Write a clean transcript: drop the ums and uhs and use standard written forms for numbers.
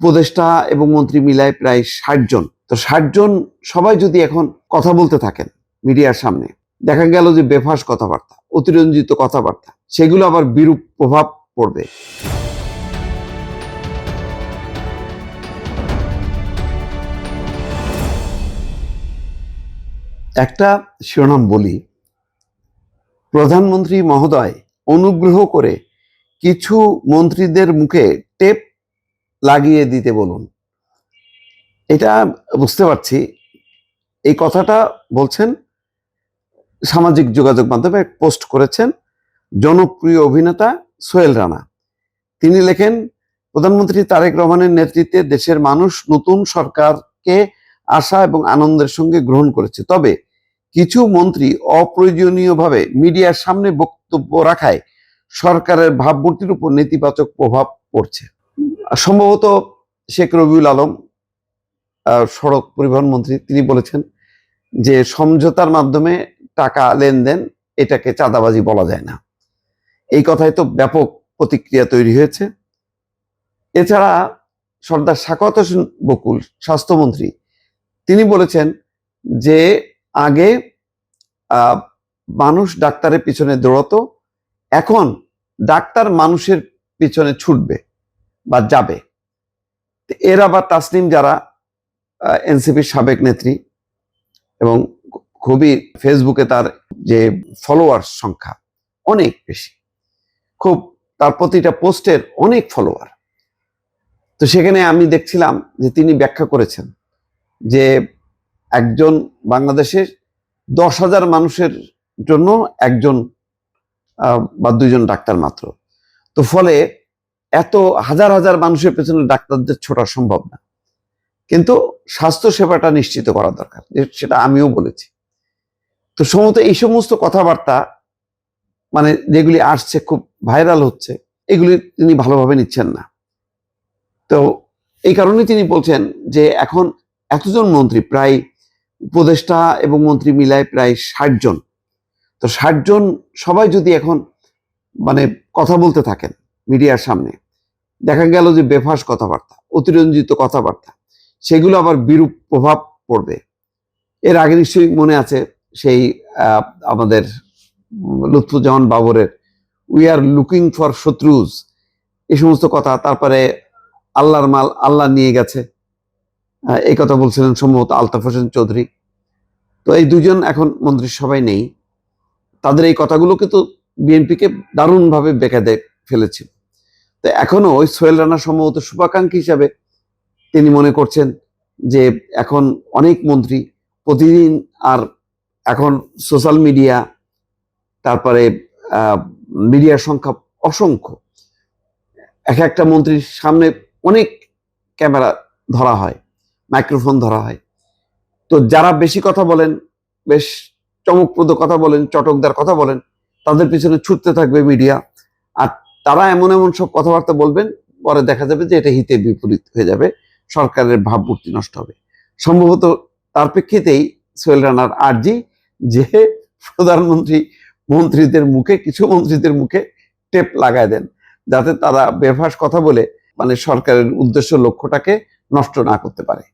উপদেষ্টা এবং মন্ত্রী মিলায় প্রায় ৬০ জন। তো ৬০ জন সবাই যদি এখন কথা বলতে থাকেন মিডিয়ার সামনে, দেখা গেল যে বেফাস কথাবার্তা, অতিরঞ্জিত কথাবার্তা, সেগুলো আবার বিরূপ প্রভাব পড়বে। একটা শিরোনাম বলি, প্রধানমন্ত্রী মহোদয় অনুগ্রহ করে কিছু মন্ত্রীদের মুখে টেপ লাগিয়ে দিতে বলুন। এটা বুঝতে পারছি, এই কথাটা বলছেন সামাজিক যোগাযোগ মাধ্যমে পোস্ট করেছেন জনপ্রিয় অভিনেতা সোহেল রানা। তিনি লেখেন, প্রধানমন্ত্রী তারেক রহমানের নেতৃত্বে দেশের মানুষ নতুন সরকারকে আশা এবং আনন্দের সঙ্গে গ্রহণ করেছে, তবে কিছু মন্ত্রী অপ্রয়োজনীয়ভাবে মিডিয়ার সামনে বক্তব্য রাখায় সরকারের ভাবমূর্তির উপর নেতিবাচক প্রভাব পড়ছে। সম্ভবত শেখ রবিউল আলম, সড়ক পরিবহন মন্ত্রী, তিনি বলেছেন যে সমঝোতার মাধ্যমে টাকা লেনদেন, এটাকে চাঁদাবাজি বলা যায় না। এই কথায় তো ব্যাপক প্রতিক্রিয়া তৈরি হয়েছে। এছাড়া সর্দার সাখাওয়াত হোসেন বকুল, স্বাস্থ্যমন্ত্রী, তিনি বলেছেন যে আগে মানুষ ডাক্তারের পিছনে দৌড়াতো, এখন ডাক্তার মানুষের পিছনে ছুটবে বা যাবে। এর আবার তাসনিম, যারা এনসিপির সাবেক নেত্রী এবং খুবই ফেসবুকে তার যে ফলোয়ার্স সংখ্যা অনেক বেশি, খুব তার প্রতিটা পোস্টের অনেক ফলোয়ার। তো সেখানে আমি দেখছিলাম যে তিনি ব্যাখ্যা করেছেন যে একজন বাংলাদেশের 10,000 মানুষের জন্য একজন বা দুইজন ডাক্তার মাত্র। তো ফলে এত হাজার হাজার মানুষের পেছনে ডাক্তারদের ছোটা সম্ভব না, কিন্তু স্বাস্থ্য সেবাটা নিশ্চিত করা দরকার, সেটা আমিও বলেছি। তো সম্ভবত এই সমস্ত কথাবার্তা মানে যেগুলি আসছে, খুব ভাইরাল হচ্ছে, এগুলি তিনি ভালোভাবে নিচ্ছেন না। তো এই কারণে তিনি বলছেন যে এখন এতজন মন্ত্রী, প্রায় উপদেষ্টা এবং মন্ত্রী মিলায় প্রায় ৬০ জন। তো ৬০ জন সবাই যদি এখন মানে কথা বলতে থাকেন মিডিয়ার সামনে, দেখা গেল যে বেফাস কথাবার্তা, অতিরঞ্জিত কথাবার্তা, সেগুলো আবার বিরূপ প্রভাব পড়বে। এর আগে নিশ্চয়ই মনে আছে সেই আমাদের লুৎফুজ্জামান বাবরের উই আর লুকিং ফর শত্রুজ, এই সমস্ত কথা। তারপরে আল্লাহর মাল আল্লাহ নিয়ে গেছে, এই কথা বলছিলেন সম্ভবত আলতাফ হোসেন চৌধুরী। তো এই দুজন এখন মন্ত্রিসভায় নেই। তাদের এই কথাগুলো কিন্তু বিএনপিকে দারুণভাবে বেঁকে ফেলেছিল। তো এখনো ওই সোহেল রানা সম্ভবত শুভাকাঙ্ক্ষী হিসাবে তিনি মনে করছেন যে এখন অনেক মন্ত্রী প্রতিদিন, আর এখন সোশ্যাল মিডিয়া, তারপরে মিডিয়ার সংখ্যা অসংখ্য, এক একটা মন্ত্রীর সামনে অনেক ক্যামেরা ধরা হয়, মাইক্রোফোন ধরা হয়। তো যারা বেশি কথা বলেন, বেশ চমকপ্রদ কথা বলেন, চটকদার কথা বলেন, তাদের পিছনে ছুটতে থাকবে মিডিয়া, আর তারা এমন এমন সব কথাবার্তা বলবেন, পরে দেখা যাবে যে এটা হিতে বিপরীত হয়ে যাবে, সরকারের ভাবমূর্তি নষ্ট হবে। সম্ভবত তার প্রেক্ষিতেই সোহেল রানার আর্জি যে প্রধানমন্ত্রী কিছু মন্ত্রীদের মুখে টেপ লাগায় দেন, যাতে তারা বেফাস কথা বলে মানে সরকারের উদ্দেশ্য লক্ষ্যটাকে নষ্ট না করতে পারে।